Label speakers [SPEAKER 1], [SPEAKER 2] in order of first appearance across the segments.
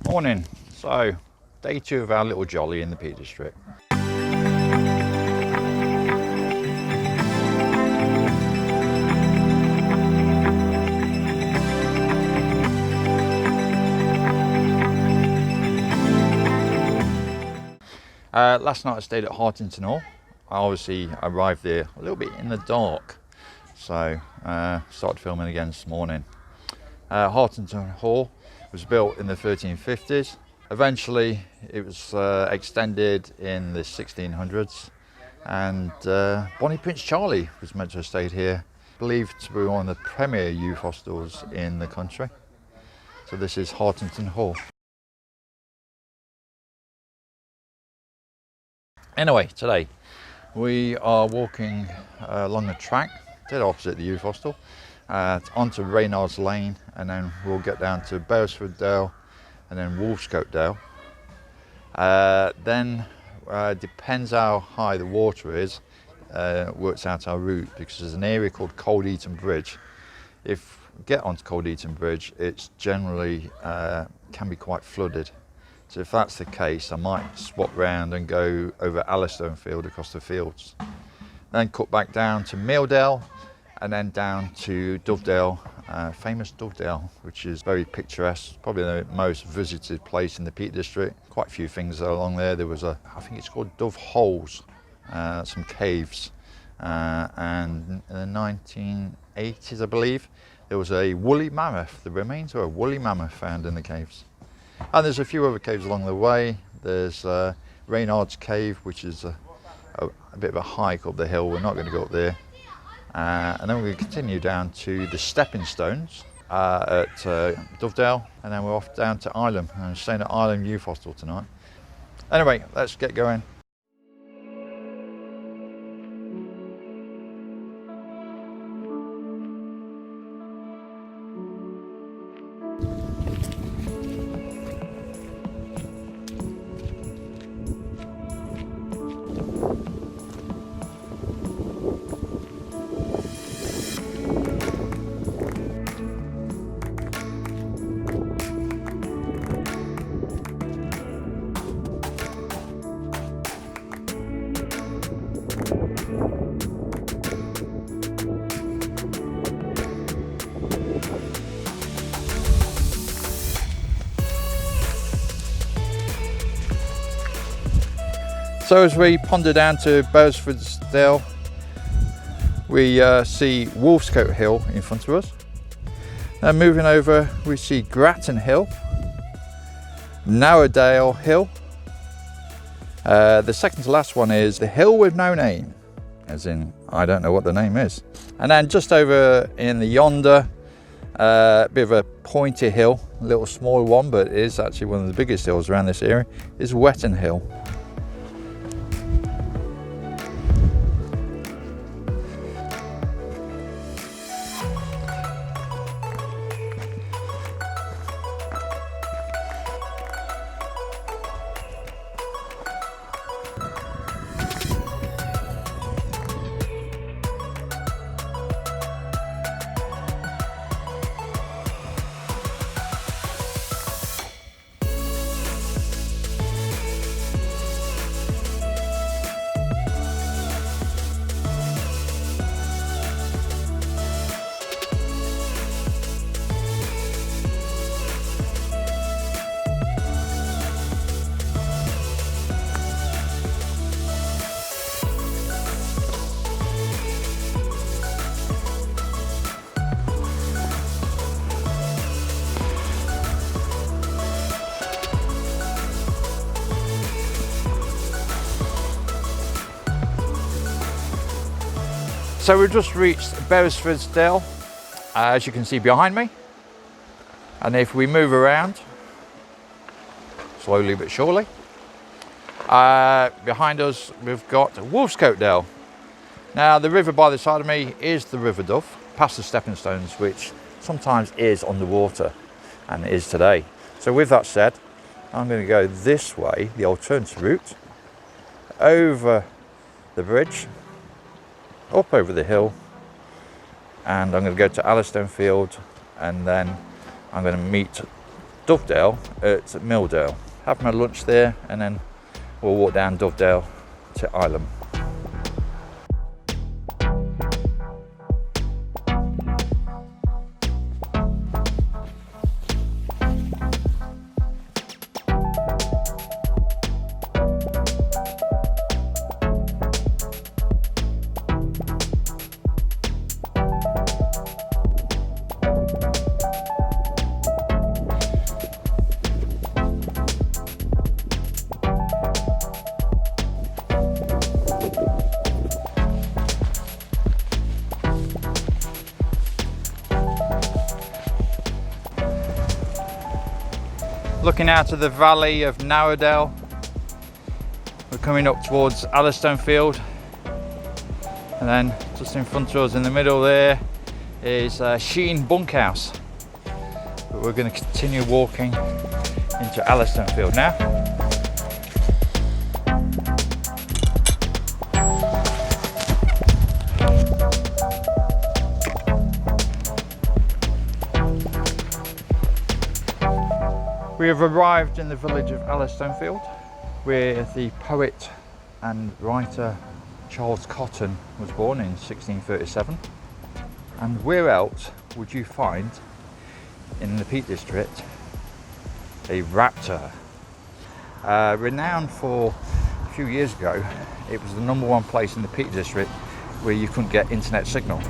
[SPEAKER 1] Morning. So, day 2 of our little jolly in the Peak District. Last night I stayed at Hartington Hall. I obviously arrived there a little bit in the dark, so started filming again this morning. Hartington Hall was built in the 1350s. Eventually it was extended in the 1600s, and Bonnie Prince Charlie was meant to have stayed here, believed to be one of the premier youth hostels in the country. So this is Hartington Hall. Anyway, today we are walking along the track dead opposite the youth hostel onto Reynard's Lane, and then we'll get down to Beresford Dale and then Wolfescote Dale. Then depends how high the water is, works out our route, because there's an area called Cold Eaton Bridge. If we get onto Cold Eaton Bridge, it's generally can be quite flooded. So if that's the case, I might swap round and go over Alstonefield across the fields. Then cut back down to Milldale, and then down to Dovedale, famous Dovedale, which is very picturesque, probably the most visited place in the Peak District. Quite a few things along there. There was I think it's called Dove Holes, some caves, and in the 1980s, I believe, there was a woolly mammoth, the remains of a woolly mammoth found in the caves. And there's a few other caves along the way. There's Reynard's Cave, which is a bit of a hike up the hill. We're not going to go up there. And then we're going to continue down to the stepping stones at Dovedale, and then we're off down to Ilam. I'm staying at Ilam Youth Hostel tonight. Anyway, let's get going. So as we ponder down to Beresford Dale, we see Wolfescote Hill in front of us. Then moving over, we see Grattan Hill, Narrowdale Hill. The second to last one is the hill with no name, as in I don't know what the name is. And then just over in the yonder, a bit of a pointy hill, a little small one, but it is actually one of the biggest hills around this area, is Wetton Hill. So we've just reached Beresford Dale, as you can see behind me. And if we move around, slowly but surely, behind us we've got Wolfescote Dale. Now the river by the side of me is the River Dove, past the stepping stones, which sometimes is underwater, and it is today. So with that said, I'm going to go this way, the alternative route, over the bridge, up over the hill, and I'm going to go to Alstonefield, and then I'm going to meet Dovedale at Milldale. Have my lunch there and then we'll walk down Dovedale to Ilam. Looking out of the valley of Narrowdale, we're coming up towards Alstonefield, and then just in front of us in the middle there is Sheen Bunkhouse. But we're going to continue walking into Alstonefield now. We have arrived in the village of Alstonefield, where the poet and writer Charles Cotton was born in 1637. And where else would you find in the Peak District a raptor? Renowned for a few years ago, it was the #1 place in the Peak District where you couldn't get internet signal.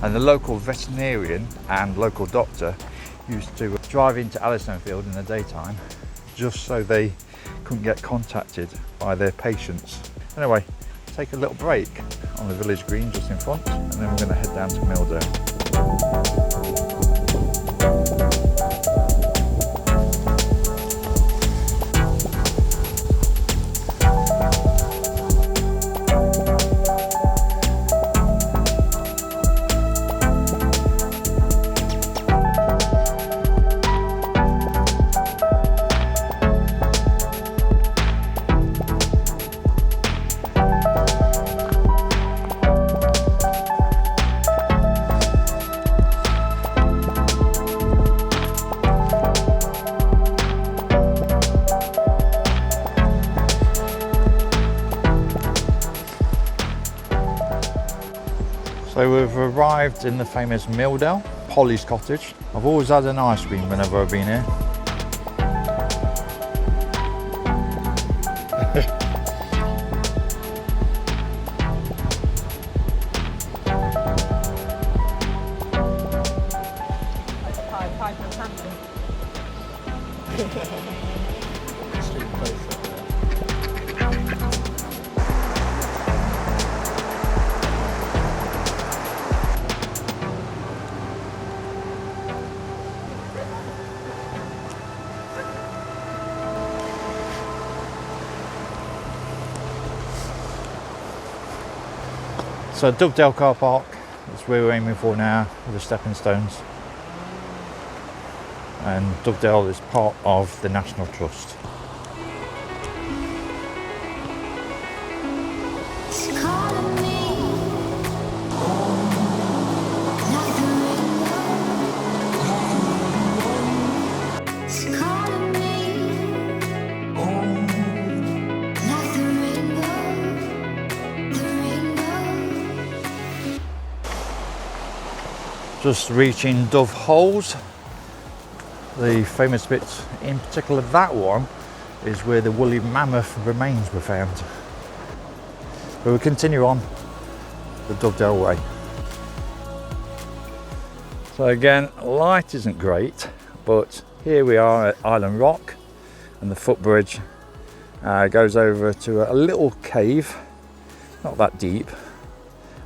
[SPEAKER 1] And the local veterinarian and local doctor used to drive into Alstonefield in the daytime just so they couldn't get contacted by their patients. Anyway, take a little break on the village green just in front, and then we're going to head down to Milldale. So we've arrived in the famous Milldale, Polly's Cottage. I've always had an ice cream whenever I've been here. So Dovedale car park is where we're aiming for now with the stepping stones. And Dovedale is part of the National Trust. Just reaching Dove Holes. The famous bit, in particular that one, is where the woolly mammoth remains were found. But we'll continue on the Dovedale way. So again, light isn't great, but here we are at Island Rock, and the footbridge goes over to a little cave, not that deep,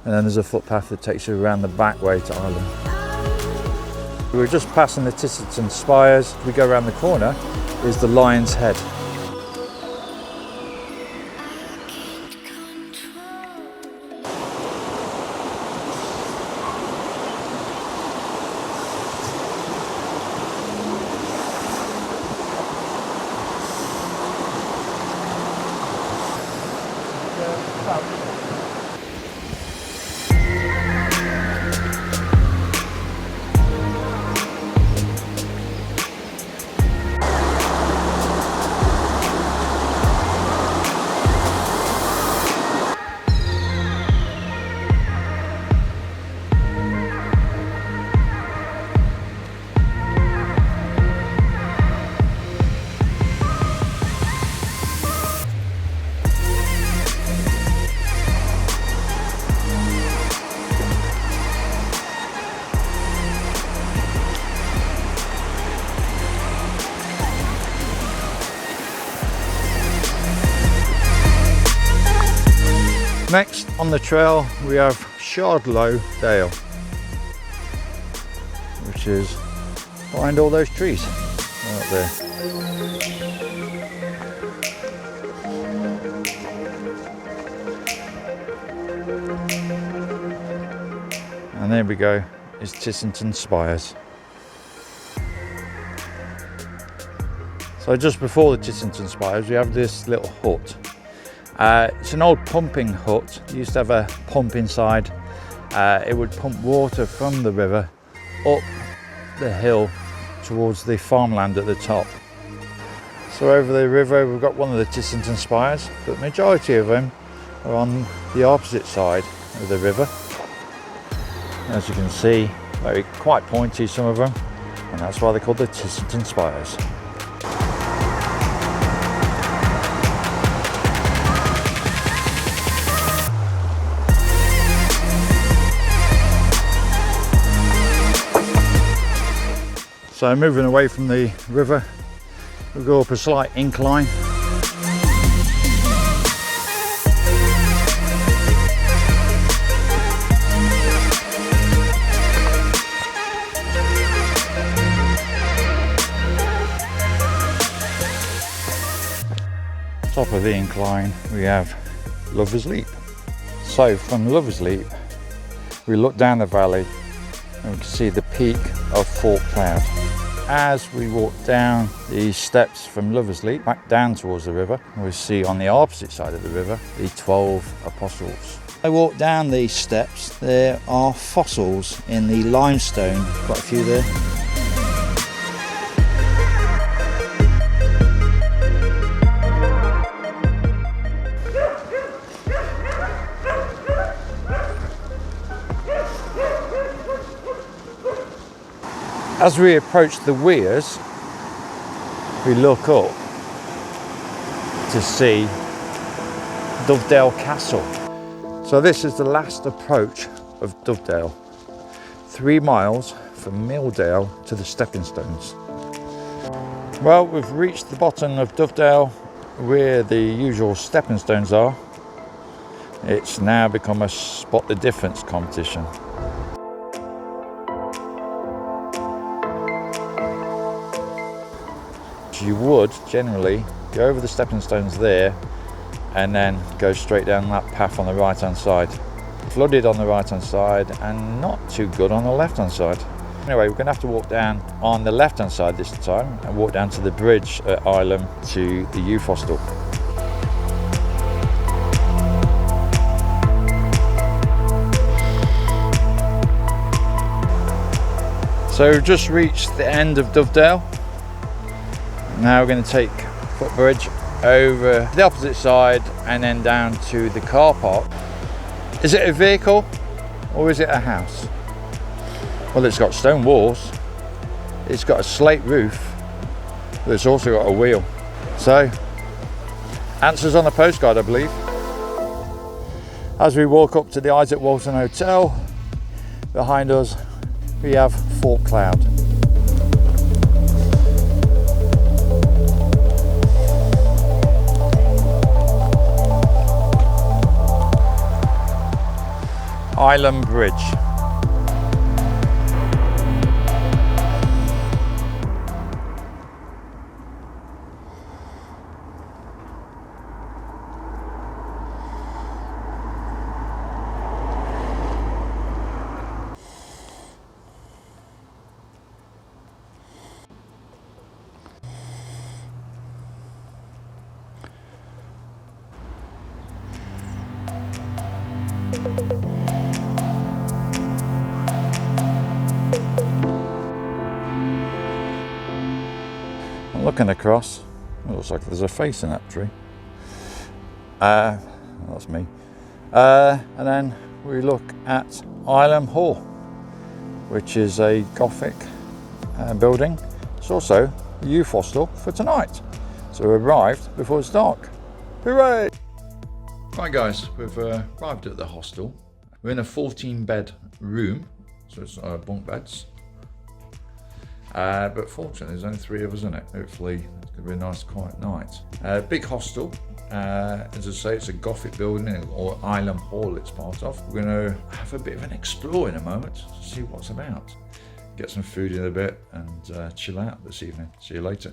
[SPEAKER 1] and then there's a footpath that takes you around the back way to Ilam. We're just passing the Titterton Spires. We go around the corner is the Lion's Head. Next on the trail we have Shardlow Dale, which is behind all those trees out there. And there we go, is Tissington Spires. So just before the Tissington Spires we have this little hut. It's an old pumping hut. It used to have a pump inside. It would pump water from the river up the hill towards the farmland at the top. So over the river we've got one of the Tissington Spires, but the majority of them are on the opposite side of the river. As you can see, they're quite pointy, some of them, and that's why they're called the Tissington Spires. So moving away from the river, we'll go up a slight incline. Top of the incline we have Lover's Leap. So from Lover's Leap we look down the valley and we can see the peak of Fort Cloud. As we walk down the steps from Lover's Leap back down towards the river, we see on the opposite side of the river the 12 Apostles. I walk down these steps, there are fossils in the limestone, quite a few there. As we approach the weirs, we look up to see Dovedale Castle. So this is the last approach of Dovedale, 3 miles from Milldale to the stepping stones. Well, we've reached the bottom of Dovedale where the usual stepping stones are. It's now become a spot the difference competition. You would generally go over the stepping stones there and then go straight down that path on the right hand side. Flooded on the right hand side and not too good on the left hand side. Anyway, we're going to have to walk down on the left hand side this time and walk down to the bridge at Ilam to the youth hostel. So we've just reached the end of Dovedale. Now we're going to take footbridge over the opposite side and then down to the car park. Is it a vehicle or is it a house? Well, it's got stone walls, it's got a slate roof, but it's also got a wheel. So, answers on the postcard, I believe. As we walk up to the Isaac Walton Hotel, behind us we have Fort Cloud. Ilam Bridge. Looking across, it looks like there's a face in that tree. That's me. And then we look at Ilam Hall, which is a Gothic building. It's also the youth hostel for tonight. So we arrived before it's dark. Hooray! Right guys, we've arrived at the hostel. We're in a 14-bed room, so it's bunk beds. But fortunately there's only 3 of us in it. Hopefully it's going to be a nice quiet night. Big hostel, As I say, it's a Gothic building, or Ilam Hall it's part of. We're going to have a bit of an explore in a moment to see what's about. Get some food in a bit and chill out this evening. See you later.